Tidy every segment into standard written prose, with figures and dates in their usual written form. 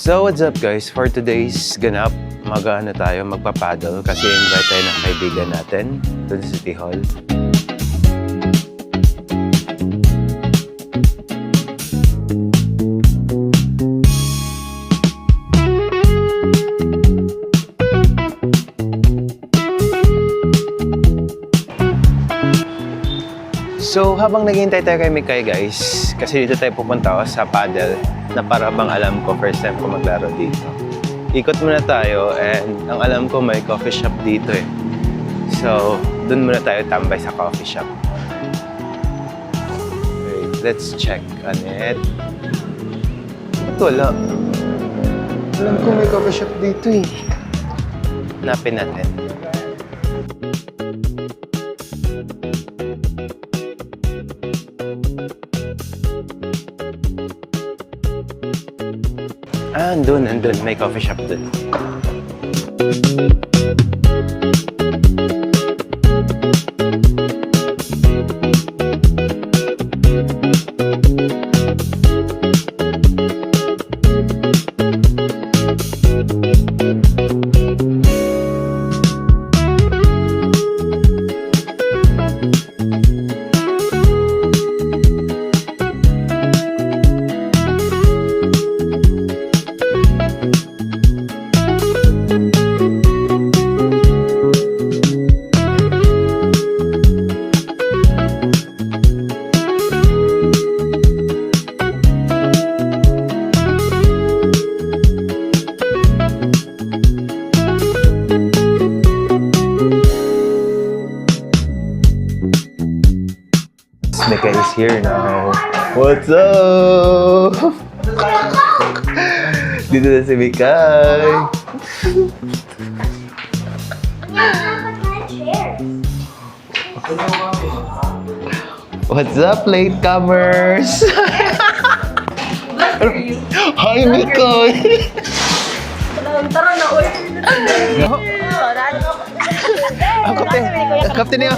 So what's up guys? For today's ganap, magpapaddle kasi invite tayo ng kaibigan natin doon sa City Hall. So habang naghihintay tayo kay Mikay guys, kasi dito tayo pupunta sa paddle na para bang alam ko first time ko maglaro dito. Ikot muna tayo and ang alam ko may coffee shop dito eh. So dun muna tayo tambay sa coffee shop. Wait, let's check on it. Wala. Alam ko may coffee shop dito eh. Hanapin natin. Andun, may coffee shop dun. Mika is here now. What's up? Dito na si Mikay. What's up, latecomers? Hi, Mikay. Tara na, uy. Ang kapten niya.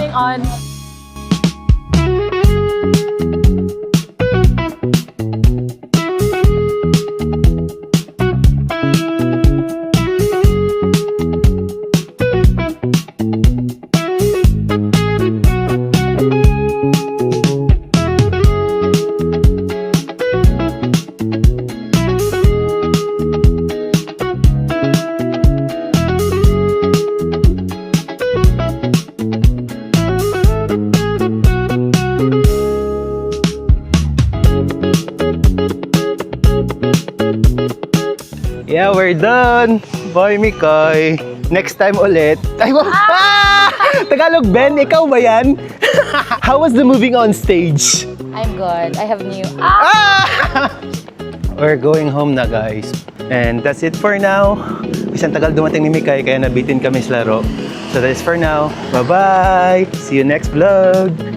Yeah, we're done. Bye, Mikay. Next time ulit. Ay, Tagalog Ben, ikaw ba yan? How was the moving on stage? I'm good. I have new... We're going home na, guys. And that's it for now. Isang tagal dumating ni Mikay, kaya nabitin kami sa laro. So that's for now. Bye-bye! See you next vlog!